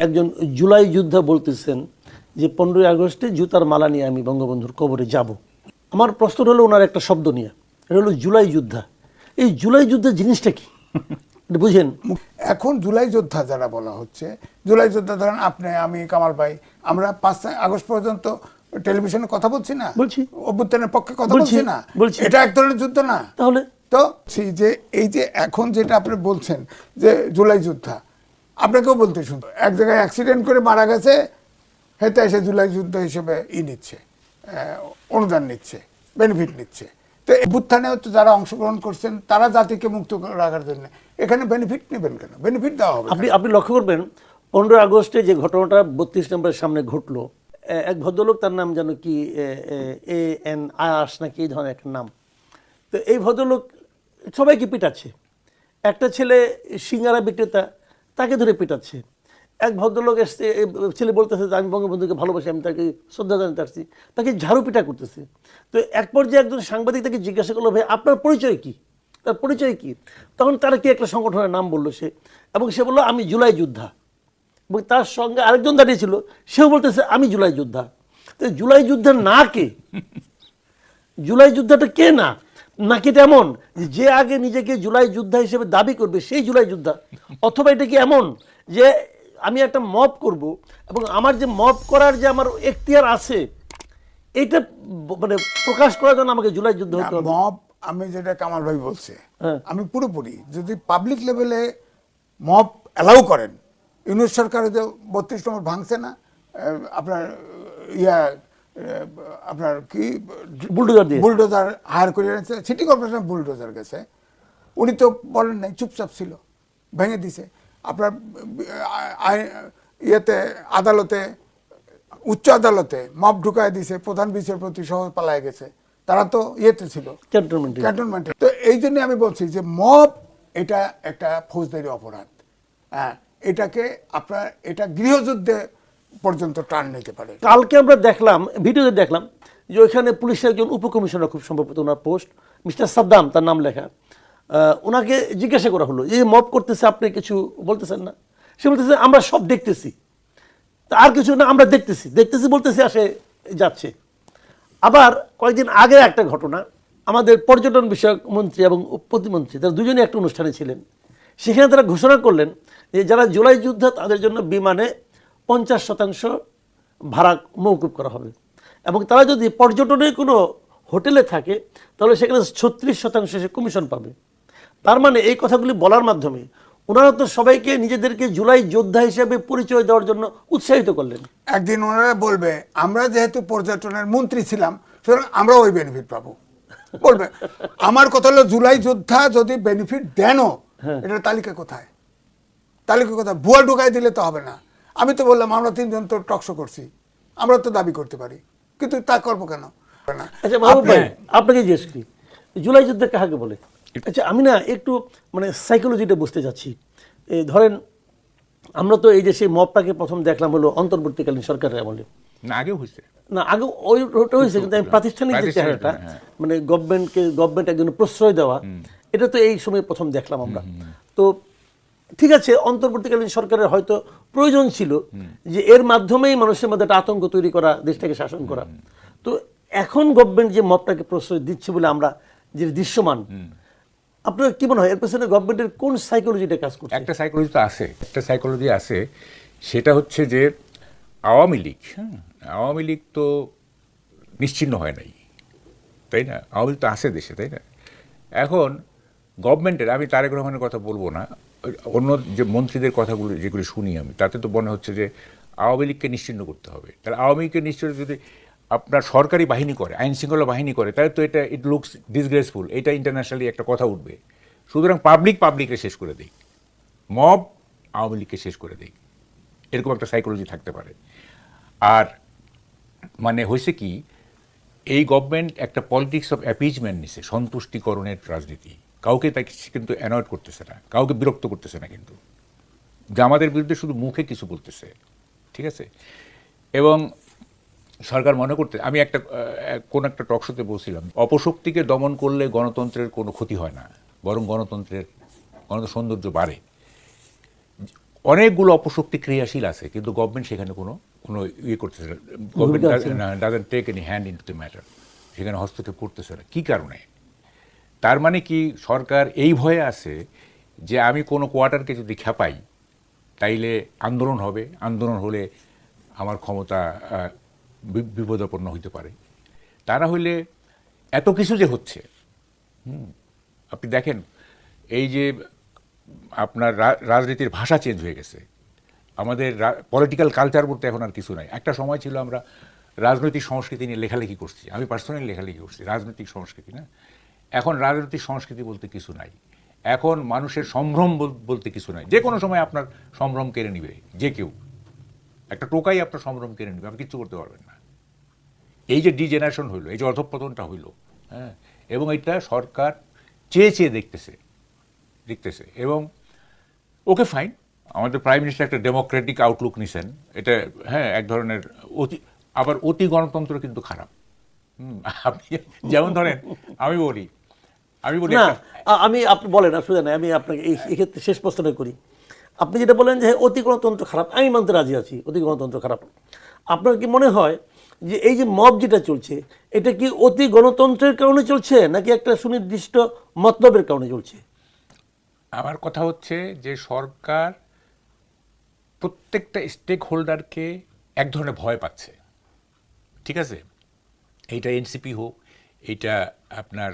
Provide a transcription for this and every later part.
একজন জুলাই যোদ্ধা বলতেছেন যে 15ই আগস্টে জুতার মালা নিয়ে আমি বঙ্গবন্ধুর কবরে যাব। আমার প্রশ্ন হলো ওনার একটা শব্দ নিয়ে, এটা হলো জুলাই যোদ্ধা। এই জুলাই যোদ্ধা জিনিসটা কি বুঝেন? এখন জুলাই যোদ্ধা যারা বলা হচ্ছে, জুলাই যোদ্ধা ধরেন আপনি, আমি, কামাল ভাই, আমরা 5 আগস্ট পর্যন্ত টেলিভিশনে কথা বলছি না, বলছি, অভ্যুত্থানের পক্ষে কথা বলছি না, বলছি। এটা এক ধরনের যুদ্ধ না? তাহলে তো সেই যে এই যে এখন যেটা আপনি বলছেন যে জুলাই যোদ্ধা, আপনাকেও বলতে শুনতো এক জায়গায় অ্যাক্সিডেন্ট করে মারা গেছে, হেতে এসে জুলাই যুদ্ধ হিসেবে নিচ্ছে, অনুদান নিচ্ছে, বেনিফিট নিচ্ছে। তো অভ্যুত্থানে হচ্ছে যারা অংশগ্রহণ করছেন তারা জাতিকে মুক্ত রাখার জন্য এখানে বেনিফিট নেবেন কেন? বেনিফিট দেওয়া হবে। আপনি লক্ষ্য করবেন 15 আগস্টে যে ঘটনাটা 32 নম্বরের সামনে ঘটলো, এক ভদ্রলোক, তার নাম যেন কি AN আয়াস নাকি এই ধরনের একটা নাম। তো এই ভদ্রলোক সবাইকে পিটাচ্ছে। একটা ছেলে সিঙ্গারা বিক্রেতা, তাকে ধরে পিটাচ্ছে। এক ভদ্রলোক এসছে, ছেলে বলতেছে যে আমি বঙ্গবন্ধুকে ভালোবাসি, আমি তাকে শ্রদ্ধা জানাতে আসছি, তাকে ঝাড়ু পিটা করতেছে। তো এক পর্যায়ে একজন সাংবাদিক তাকে জিজ্ঞাসা করলো, ভাই আপনার পরিচয় কি, তার পরিচয় কি? তখন তারা কি একটা সংগঠনের নাম বললো সে, এবং সে বললো আমি জুলাই যোদ্ধা। এবং তার সঙ্গে আরেকজন দাঁড়িয়েছিল, সেও বলতেছে আমি জুলাই যোদ্ধা। তো জুলাই যোদ্ধা না কে? জুলাই যোদ্ধাটা কে? না নাকি এটা এমন যে আগে নিজেকে জুলাই যোদ্ধা হিসেবে দাবি করবে সেই জুলাই যোদ্ধা? অথবা এটা কি এমন যে আমি একটা মব করব এবং আমার যে মব করার যে আমার এখতিয়ার আছে এটা মানে প্রকাশ করার জন্য আমাকে জুলাই যুদ্ধ হতে হবে? মব, আমি যেটা কামাল ভাই বলছে, আমি পুরোপুরি যদি পাবলিক লেভেলে মব অ্যালাউ করেন, ইউনিট সরকার যে 32 নম্বর ভাঙছে না, আপনার আপনার কি বুলডোজার হায়ার করে এনেছে, সিটি কর্পোরেশন বুলডোজার গেছে, উনি তো বলেন নাই, চুপচাপ ছিল, ভেঙে দিছে। আপনার ইয়েতে আদালতে, উচ্চ আদালতে মব ঢুকায় দিছে, প্রধান বিচারপতি সহ পালায় গেছে, তারা তো ইয়েতে ছিল, ক্যান্টনমেন্টে। তো এই জন্য আমি বলছি যে মব এটা একটা ফৌজদারি অপরাধ। হ্যাঁ, এটাকে আপনার এটা গৃহযুদ্ধে পর্যন্ত টান নিতে পারে। কালকে আমরা দেখলাম, ভিডিওতে দেখলাম যে ওইখানে পুলিশের একজন উপকমিশনার, খুব সম্ভবত ওনার পোস্ট, মিস্টার সাদ্দাম তার নাম লেখা, ওনাকে জিজ্ঞাসা করা হলো এই মব করতেছে আপনি কিছু বলতেছেন না? সে বলতেছে আমরা সব দেখতেছি, আর কিছু না, আমরা দেখতেছি বলতেছি আসে যাচ্ছে। আবার কয়েকদিন আগে একটা ঘটনা, আমাদের পর্যটন বিষয়ক মন্ত্রী এবং প্রতিমন্ত্রী তারা দুজনেই একটা অনুষ্ঠানে ছিলেন। সেখানে তারা ঘোষণা করলেন যে যারা জুলাই যোদ্ধা তাদের জন্য বিমানে 50% ভাড়া মওকুফ করা হবে, এবং তারা যদি পর্যটনের কোনো হোটেলে থাকে তাহলে সেখানে 36% সে কমিশন পাবে। তার মানে এই কথাগুলি বলার মাধ্যমে ওনারা তো সবাইকে নিজেদেরকে জুলাই যোদ্ধা হিসেবে পরিচয় দেওয়ার জন্য উৎসাহিত করলেন। একদিন ওনারা বলবে আমরা যেহেতু পর্যটনের মন্ত্রী ছিলাম সুতরাং আমরা ওই বেনিফিট পাবো, বলবে। আমার কথা হলো জুলাই যোদ্ধা যদি বেনিফিট দেনও, এটার তালিকা কোথায়? তালিকা কোথায়? ভুয়া ঢুকাই দিলে তো হবে না। আমি তো বললাম আমরা 3 জন তো টকশো করছি, আমরা তো দাবি করতে পারি, কিন্তু তা করবো কেন? আচ্ছা মাহবুব ভাই, আপনাকে জিজ্ঞেস করি জুলাই যুদ্ধ কাহাকে বলে? আচ্ছা আমি না একটু মানে সাইকোলজিটা বুঝতে চাচ্ছি। ধরেন আমরা তো এই যে সেই মবটাকে প্রথম দেখলাম হলো অন্তর্বর্তীকালীন সরকারের আমলে, না আগেও হয়েছে, না আগে ওইটা হয়েছে, কিন্তু আমি প্রাতিষ্ঠানিক যে চেহারাটা মানে গভর্নমেন্ট একজন প্রশ্রয় দেওয়া, এটা তো এই সময় প্রথম দেখলাম আমরা। তো ঠিক আছে, অন্তর্বর্তীকালীন সরকারের হয়তো প্রয়োজন ছিল যে এর মাধ্যমেই মানুষের মধ্যে একটা আতঙ্ক তৈরি করা, দেশটাকে শাসন করা। তো এখন গভর্নমেন্ট যে মবটাকে প্রশ্রয় দিচ্ছে বলে আমরা যে দৃশ্যমান, আপনার কি মনে হয় এর পেছনে গভর্নমেন্টের কোন সাইকোলজিটা কাজ করছে? একটা সাইকোলজি তো আছে, একটা সাইকোলজি আছে, সেটা হচ্ছে যে আওয়ামী লীগ তো নিশ্চিহ্ন হয় নাই, তাই না? আওয়ামী লীগ তো আছে দেশে, তাই না? এখন গভর্নমেন্টের, আমি তারেক রহমানের কথা বলবো না, অন্য যে মন্ত্রীদের কথাগুলো যেগুলো শুনি আমি, তাতে তো মনে হচ্ছে যে আওয়ামী লীগকে নিশ্চিহ্ন করতে হবে। তাহলে আওয়ামী লীগকে নিশ্চিহ্ন যদি আপনার সরকারি বাহিনী করে, আইন শৃঙ্খলা বাহিনী করে, তাহলে তো এটা ইট লুকস ডিসগ্রেসফুল, এটা ইন্টারন্যাশনালি একটা কথা উঠবে। সুতরাং পাবলিককে শেষ করে দেই, মব আওয়ামী লীগকে শেষ করে দেই, এরকম একটা সাইকোলজি থাকতে পারে। আর মানে হয়েছে কি, এই গভর্নমেন্ট একটা পলিটিক্স অফ অ্যাপিজমেন্ট নিছে, সন্তুষ্টিকরণের রাজনীতি। কাউকে তাকে কিন্তু অ্যানয়েড করতেছে না, কাউকে বিরক্ত করতেছে না, কিন্তু জামাতের বিরুদ্ধে শুধু মুখে কিছু বলতেছে, ঠিক আছে? এবং সরকার মনে করতে, আমি কোন একটা টকশোতে বলছিলাম, অপশক্তিকে দমন করলে গণতন্ত্রের কোনো ক্ষতি হয় না, বরং গণতন্ত্রের সৌন্দর্য বাড়ে। অনেকগুলো অপশক্তি ক্রিয়াশীল আছে, কিন্তু গভর্নমেন্ট সেখানে কোনো কোনো ইয়ে করতেছে না, government doesn't take any hand into the matter, সেখানে হস্তক্ষেপ করতেছে না। কী কারণে? তার মানে কি সরকার এই ভয়ে আছে যে আমি কোনো কোয়ার্টারকে যদি খেপাই তাইলে আন্দোলন হবে, আন্দোলন হলে আমার ক্ষমতা বিপদাপন্ন হইতে পারে। তারা হইলে এত কিছু যে হচ্ছে, আপনি দেখেন এই যে আপনার রাজনীতির ভাষা চেঞ্জ হয়ে গেছে, আমাদের পলিটিক্যাল কালচার বলতে এখন আর কিছু নাই। একটা সময় ছিল আমরা রাজনৈতিক সংস্কৃতি নিয়ে লেখালেখি করছি, আমি পার্সোনালি লেখালেখি করছি রাজনৈতিক সংস্কৃতি, না? এখন রাজনৈতিক সংস্কৃতি বলতে কিছু নাই, এখন মানুষের সম্ভ্রম বলতে কিছু নাই। যে কোনো সময় আপনার সম্ভ্রম কেড়ে নিবে যে কেউ, একটা টোকাই আপনার সম্ভ্রম কেড়ে নিবে, আপনি কিচ্ছু করতে পারবেন না। এই যে ডিজেনারেশন হইলো, এই যে অধঃপতনটা হইলো, হ্যাঁ, এবং এটা সরকার চেয়ে চেয়ে দেখতেছে এবং ওকে ফাইন, আমাদের প্রাইম মিনিস্টার একটা ডেমোক্রেটিক আউটলুক নিছেন, এটা হ্যাঁ এক ধরনের অতি গণতন্ত্র কিন্তু খারাপ। আপনি যেমন ধরেন আমি বলি না, আমি আপনি বলেন, অসুবিধা নাই, আমি আপনাকে এই ক্ষেত্রে শেষ প্রশ্নটা করি। আপনি যেটা বলেন যে অতি গণতন্ত্র খারাপ, আমি মানতে রাজি আছি, অতি গণতন্ত্র খারাপ। আপনার কি মনে হয় যে এই যে মব যেটা চলছে, এটা কি অতি গণতন্ত্রের কারণে চলছে নাকি একটা সুনির্দিষ্ট মতলবের কারণে চলছে? আমার কথা হচ্ছে যে সরকার প্রত্যেকটা স্টেক হোল্ডারকে এক ধরনের ভয় পাচ্ছে, ঠিক আছে? এইটা এনসিপি হোক, এইটা আপনার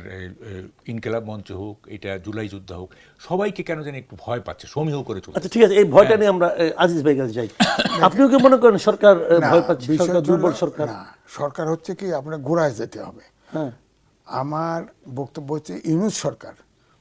ইনকিলাব মঞ্চ হোক, এটা জুলাই যুদ্ধ হোক, সবাইকে কেন জানি একটু ভয় পাচ্ছে, সমীহ করে চলছে। আচ্ছা ঠিক আছে, এই ভয়টা নিয়ে আমরা আজিজ ভাই কাছে যাই। আপনিও কি মনে করেন সরকার ভয় পাচ্ছে? সরকার দুর্বল সরকার? না, সরকার হচ্ছে কি আপনার গোড়ায় যেতে হবে। হ্যাঁ, আমার বক্তব্য হচ্ছে ইউনূস সরকার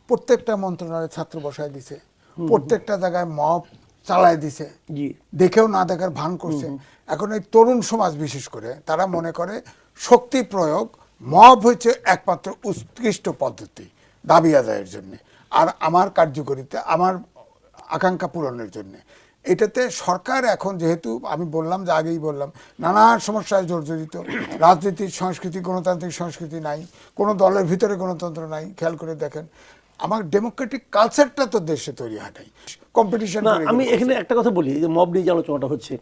প্রত্যেকটা মন্ত্রণালয়ে ছাত্র বসায় দিছে, প্রত্যেকটা জায়গায় মব চালায় দিছে, জি, দেখেও না দেখার ভান করছে। এখন এই তরুণ সমাজ বিশেষ করে তারা মনে করে শক্তি প্রয়োগ, মব হচ্ছে একমাত্র উৎকৃষ্ট পদ্ধতি দাবি আদায়ের জন্য আর আমার কার্যকরিতা, আমার আকাঙ্ক্ষা পূরণের জন্য। এটাতে সরকার এখন যেহেতু আমি বললাম যে আগেই বললাম নানান সমস্যায় জর্জরিত, রাজনীতির সংস্কৃতি, গণতান্ত্রিক সংস্কৃতি নাই, কোনো দলের ভিতরে গণতন্ত্র নাই। খেয়াল করে দেখেন আমার ডেমোক্রেটিক কালচারটা তো দেশে তৈরি হয় নাই, কম্পিটিশন। না, আমি এখানে একটা কথা বলি, যে মব নিয়ে যে আলোচনাটা হচ্ছে,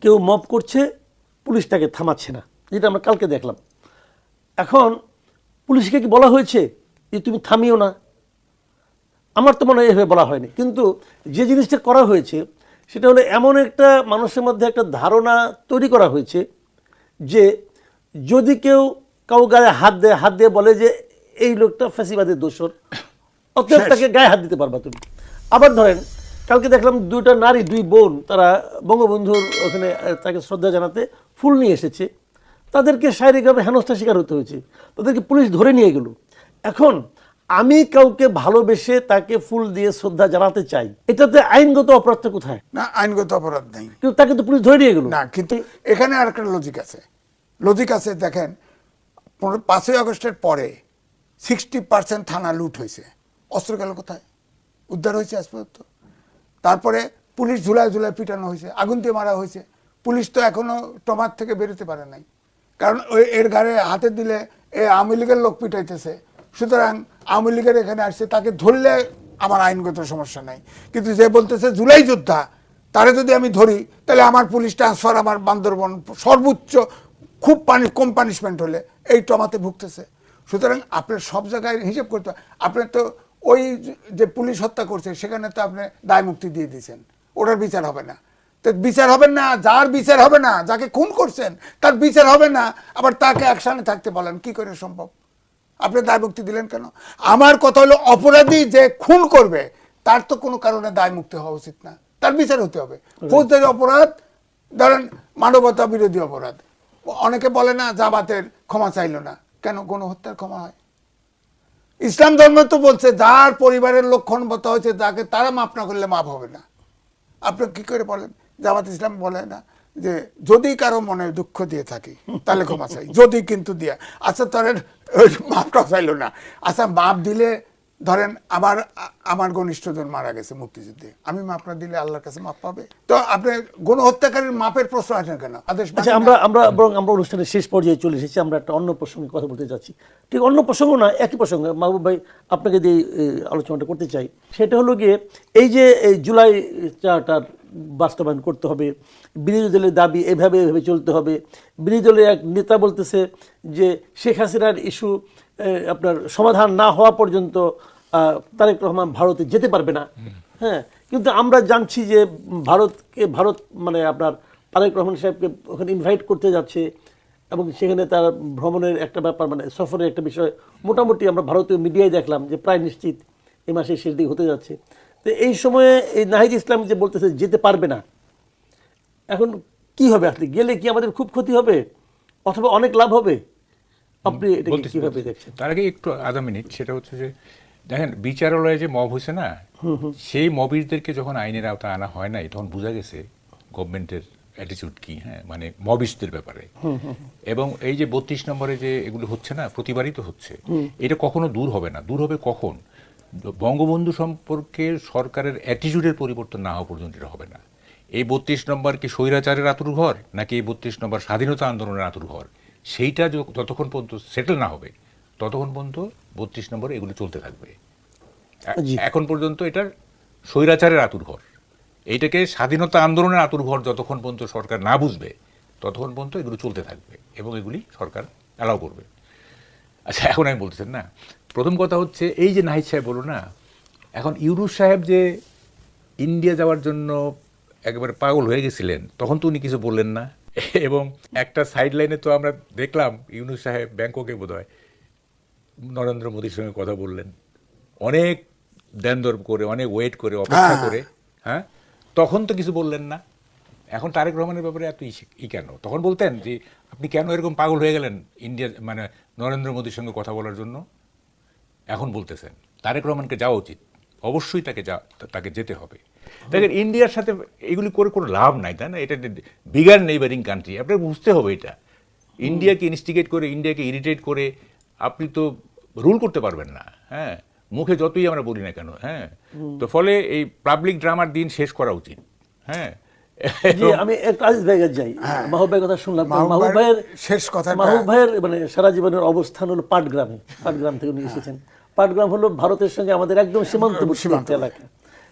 কেউ মব করছে, পুলিশ তাকে থামাচ্ছে না, যেটা আমরা কালকে দেখলাম। এখন পুলিশকে কি বলা হয়েছে যে তুমি থামিও না? আমার তো মনে হয় এভাবে বলা হয়নি, কিন্তু যে জিনিসটা করা হয়েছে সেটা হলো এমন একটা মানুষের মধ্যে একটা ধারণা তৈরি করা হয়েছে যে যদি কেউ কাউ গায়ে হাত দিয়ে বলে যে এই লোকটা ফ্যাসিবাদের দোষর, অতএব তাকে গায়ে হাত দিতে পারবা তুমি। আবার ধরেন কালকে দেখলাম দুইটা নারী, দুই বোন, তারা বঙ্গবন্ধুর ওখানে তাকে শ্রদ্ধা জানাতে ফুল নিয়ে এসেছে, তাদেরকে শারীরিকভাবে হেনস্থার শিকার হতে হয়েছে, তাদেরকে পুলিশ ধরে নিয়ে গেল। এখন আমি কাউকে ভালোবেসে তাকে ফুল দিয়ে শ্রদ্ধা জানাতে চাই, এটাতে আইনগত অপরাধটা কোথায়? না, আইনগত অপরাধ নেই, কিন্তু তাকে তো পুলিশ ধরে নিয়ে গেল। না, কিন্তু এখানে আর একটা লজিক আছে। দেখেন 5ই আগস্টের পরে 60% থানা লুট হয়েছে, অস্ত্র গেল কোথায়? উদ্ধার হয়েছে আজ পর্যন্ত। তারপরে পুলিশ ঝুলায় পিটানো হয়েছে, আগুন দিয়ে মারা হয়েছে, পুলিশ তো এখনো টমার থেকে বেরোতে পারে নাই, কারণ এর ঘাড়ে হাতে দিলে এ আওয়ামী লীগের লোক পিটাইতেছে, সুতরাং আওয়ামী লীগের এখানে আসছে, তাকে ধরলে আমার আইনগত সমস্যা নাই। কিন্তু যে বলতেছে জুলাই যোদ্ধা, তারে যদি আমি ধরি তাহলে আমার পুলিশ ট্রান্সফার, আমার বান্দরবন সর্বোচ্চ খুব কম পানিশমেন্ট হলে এই টমাতে ভুগতেছে। সুতরাং আপনার সব জায়গায় হিসেব করতে হবে। আপনার তো ওই যে পুলিশ হত্যা করছে সেখানে তো আপনি দায় মুক্তি দিয়ে দিয়েছেন, ওটার বিচার হবে না। তো বিচার হবে না, যার বিচার হবে না, যাকে খুন করছেন তার বিচার হবে না, আবার তাকে অ্যাকশনে থাকতে বলেন, কি করে সম্ভব? আপনি দায় মুক্তি দিলেন কেন? আমার কথা হলো অপরাধী যে খুন করবে তার তো কোনো কারণে দায় মুক্তি হওয়া উচিত না, তার বিচার হতে হবে। ফৌজদারি অপরাধ, ধরেন মানবতা বিরোধী অপরাধ, অনেকে বলে না জামাতের ক্ষমা চাইল না কেন? গণহত্যার ক্ষমা হয়? ইসলাম ধর্ম তো বলছে যার পরিবারের লক্ষণ বতা হয়েছে তাকে তারা মাফ না করলে মাফ হবে না। আপনি কি করে বলেন? জামাত ইসলাম বলে না যে যদি কারো মনে দুঃখ দিয়ে থাকি তাহলে ক্ষমা চাই, যদি কিন্তু দিয়া, আচ্ছা তোর মাফটা চাইলো না, আচ্ছা মাফ দিলে ধরেন আমার ঘনিষ্ঠজন মারা গেছে মুক্তিযুদ্ধে, আমি মাপ না দিলে আল্লাহর কাছে মাপ পাবে? তো আপনি গণহত্যাকারীর মাপের প্রশ্ন আসেন কেন? আদেশ আচ্ছা, আমরা অনুষ্ঠানের শেষ পর্যায়ে চলে এসেছি। আমরা একটা অন্য প্রসঙ্গে কথা বলতে যাচ্ছি, ঠিক অন্য প্রসঙ্গ না, একই প্রসঙ্গে মাহবুব ভাই আপনাকে দিয়ে আলোচনাটা করতে চাই। সেটা হলো গিয়ে এই যে এই জুলাই চার্টার বাস্তবায়ন করতে হবে, বিরোধী দলের দাবি এভাবে এভাবে চলতে হবে। বিরোধী দলের এক নেতা বলতেছে যে শেখ হাসিনার ইস্যু আপনার সমাধান না হওয়া পর্যন্ত তারেক রহমান ভারতে যেতে পারবে না। হ্যাঁ, কিন্তু আমরা জানছি যে ভারত মানে আপনার তারেক রহমান সাহেবকে ওখানে ইনভাইট করতে যাচ্ছে এবং সেখানে তার ভ্রমণের একটা ব্যাপার মানে সফরের একটা বিষয় মোটামুটি আমরা ভারতীয় মিডিয়ায় দেখলাম যে প্রায় নিশ্চিত এই মাসে শেষ দিকে হতে যাচ্ছে। তো এই সময়ে এই নাহিদ ইসলাম যে বলতেছে যেতে পারবে না, এখন কি হবে? আসলে গেলে কি আমাদের খুব ক্ষতি হবে অথবা অনেক লাভ হবে? আপনি এটাকে কিভাবে দেখছেন? তার আগে একটু আধা মিনিট, সেটা হচ্ছে যে দেখেন বিচারালয়ে যে মব হয়েছে না, সেই মবিসদেরকে যখন আইনের আওতায় আনা হয় নাই তখন বোঝা গেছে গভর্নমেন্টের অ্যাটিটিউড কি, হ্যাঁ, মানে মবিস্টদের ব্যাপারে। এবং এই যে 32 নম্বরে যে এগুলো হচ্ছে না, প্রতিবারই তো হচ্ছে, এটা কখনো দূর হবে না। দূর হবে কখন? বঙ্গবন্ধু সম্পর্কে সরকারের অ্যাটিটিউডের পরিবর্তন না হওয়া পর্যন্ত এটা হবে না। এই 32 নম্বর কি স্বৈরাচারের আতুর ঘর, নাকি এই 32 নম্বর স্বাধীনতা আন্দোলনের আতুর ঘর, সেইটা যতক্ষণ পর্যন্ত সেটেল না হবে ততক্ষণ পর্যন্ত 32 নম্বরে এগুলো চলতে থাকবে। এখন পর্যন্ত এটার স্বৈরাচারের আতুর ঘর, এইটাকে স্বাধীনতা আন্দোলনের আতুর ঘর যতক্ষণ পর্যন্ত সরকার না বুঝবে ততক্ষণ পর্যন্ত এগুলো চলতে থাকবে এবং এগুলি সরকার অ্যালাউ করবে। আচ্ছা, এখন আমি বলতেছেন না, প্রথম কথা হচ্ছে এই যে নাহিদ সাহেব বলো না, এখন ইউনূস সাহেব যে ইন্ডিয়া যাওয়ার জন্য একেবারে পাগল হয়ে গেছিলেন, তখন তো উনি কিছু বললেন না। এবং একটা সাইড লাইনে তো আমরা দেখলাম ইউনূস সাহেব ব্যাংককে বোধহয় নরেন্দ্র মোদীর সঙ্গে কথা বললেন, অনেক দ্যান্দর করে, অনেক ওয়েট করে, অপেক্ষা করে, হ্যাঁ, তখন তো কিছু বললেন না। এখন তারেক রহমানের ব্যাপারে এত কেন? তখন বলতেন যে আপনি কেন এরকম পাগল হয়ে গেলেন ইন্ডিয়া মানে নরেন্দ্র মোদীর সঙ্গে কথা বলার জন্য। এখন বলতেছেন তারেক রহমানকে যাওয়া উচিত, অবশ্যই তাকে যেতে হবে। দেখেন, ইন্ডিয়ার সাথে এগুলি করে কোনো লাভ নাই, তাই না? এটা বিগার নেইবারিং কান্ট্রি, আপনাকে বুঝতে হবে এটা। ইন্ডিয়াকে ইনস্টিগেট করে, ইন্ডিয়াকে ইরিটেট করে আপনি তো রুল করতে পারবেন না। হ্যাঁ, মুখে যতই আমরা বলি না কেন। হ্যাঁ, তো ফলে এই পাবলিক ড্রামার দিন শেষ করা উচিত। হ্যাঁ, আমি একটু আজিজ ভাইয়ের যাই। মাহবুব ভাইয়ের কথা শুনলাম। মাহবুব ভাইয়ের শেষ কথা, মাহবুব ভাইয়ের মানে সারা জীবনের অবস্থান হলো পাটগ্রামে। পাটগ্রাম থেকে উনি এসেছেন। পাটগ্রাম হলো ভারতের সঙ্গে আমাদের একদম সীমান্তবর্তী এলাকা।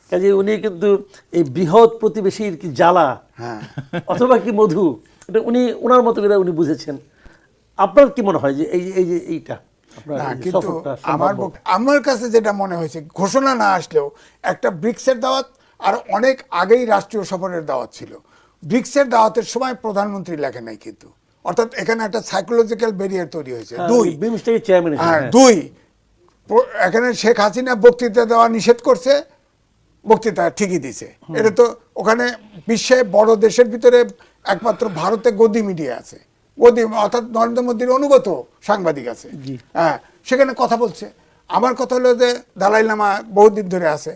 কাজে উনি কিন্তু এই বৃহৎ প্রতিবেশীর কি জ্বালা অথবা কি মধু, এটা উনি ওনার মতো করে উনি বুঝেছেন। আপনার কি মনে হয় যে এইটা আমার কাছে যেটা মনে হয়েছে, ঘোষণা না আসলেও একটা ব্রিক্সের দাওয়াত আর অনেক আগেই রাষ্ট্রীয় সফরের দাওয়াত ছিল। ব্রিক্সের দাওয়াতের সময় প্রধানমন্ত্রী লেখে নাই কিন্তু, অর্থাৎ এখানে একটা সাইকোলজিক্যাল ব্যারিয়ার তৈরি হয়েছে। দুই, এখানে শেখ হাসিনা বক্তৃতা দেওয়া নিষেধ করছে, বক্তৃতা ঠিকই দিছে। এটা তো ওখানে বিশ্বে বড় দেশের ভিতরে একমাত্র ভারতে গদি মিডিয়া আছে, গদি অর্থাৎ নরেন্দ্র মোদীর অনুগত সাংবাদিক আছে। হ্যাঁ, সেখানে কথা বলছে। আমার কথা হলো যে দালাই লামা বহুদিন ধরে আছে,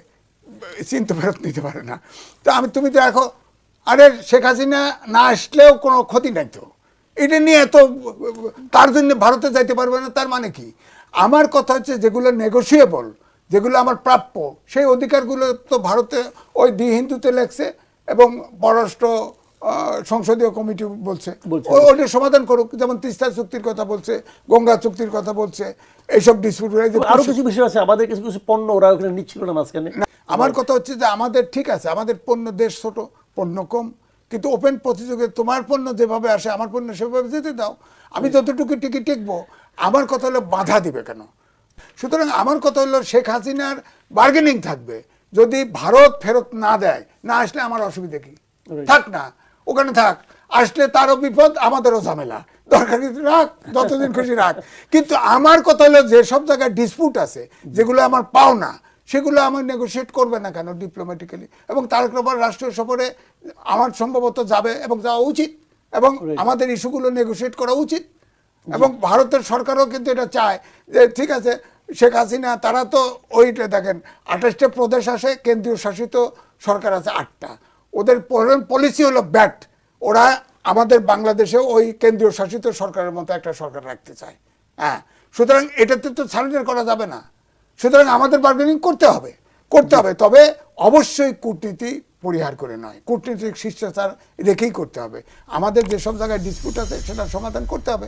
চিনতে ফেরত নিতে পারে না। তো তুমি তো দেখো, আরে শেখ হাসিনা না আসলেও কোনো ক্ষতি নাই তো, এটা নিয়ে তো তার জন্য ভারতে যাইতে পারবে না, তার মানে কি? আমার কথা হচ্ছে যেগুলো নেগোসিয়েবল, যেগুলো আমার প্রাপ্য, সেই অধিকারগুলো তো ভারতে ওই দি হিন্দুতে লেখছে এবং পররাষ্ট্র সংসদীয় কমিটি বলছে ওইটা সমাধান করুক। যেমন তিস্তা চুক্তির কথা বলছে, গঙ্গা চুক্তির কথা বলছে, এইসব ডিসপিউট। আরো কিছু বিষয় আছে, আমাদের কিছু কিছু পণ্য ওরা ওখানে নিচ্ছিল না মাঝখানে। আমার কথা হচ্ছে যে আমাদের ঠিক আছে, আমাদের পণ্য দেশ ছোট, পণ্য কম, কিন্তু ওপেন প্রতিযোগিতা তোমার পণ্য যেভাবে আসে আমার পণ্য সেভাবে যেতে দাও, আমি যতটুকু টিকিট টিকবো। আমার কথা হলো বাধা দিবে কেন? সুতরাং আমার কথা হলো শেখ হাসিনার বার্গেনিং থাকবে, যদি ভারত ফেরত না দেয়, না আসলে আমার অসুবিধা কি? থাক না, ওখানে থাক, আসলে তারও বিপদ, আমাদেরও ঝামেলা, দরকার রাখ, যতদিন খুশি রাখ। কিন্তু আমার কথা হলো যেসব জায়গায় ডিসপিউট আছে, যেগুলো আমার পাও না, সেগুলো আমার নেগোসিয়েট করবে না কেন ডিপ্লোম্যাটিক্যালি? এবং তারেক রহমান রাষ্ট্রীয় সফরে আমার সম্ভবত যাবে এবং যাওয়া উচিত, এবং আমাদের ইস্যুগুলো নেগোসিয়েট করা উচিত। এবং ভারতের সরকারও কিন্তু এটা চায় যে ঠিক আছে, শেখ হাসিনা তারা তো ওইটা দেখেন 28টা প্রদেশ আসে, কেন্দ্রীয় শাসিত সরকার আছে 8টা, ওদের পলিসি হলো ব্যাট, ওরা আমাদের বাংলাদেশে ওই কেন্দ্রীয় শাসিত সরকারের মতো একটা সরকার রাখতে চায়। হ্যাঁ, সুতরাং এটাতে তো সারেন্ডার করা যাবে না। সুতরাং আমাদের বার্গেনিং করতে হবে, তবে অবশ্যই কূটনীতি পরিহার করে নয়, কূটনীতিক শিষ্টাচার রেখেই করতে হবে। আমাদের যেসব জায়গায় ডিসপিউট আছে সেটার সমাধান করতে হবে।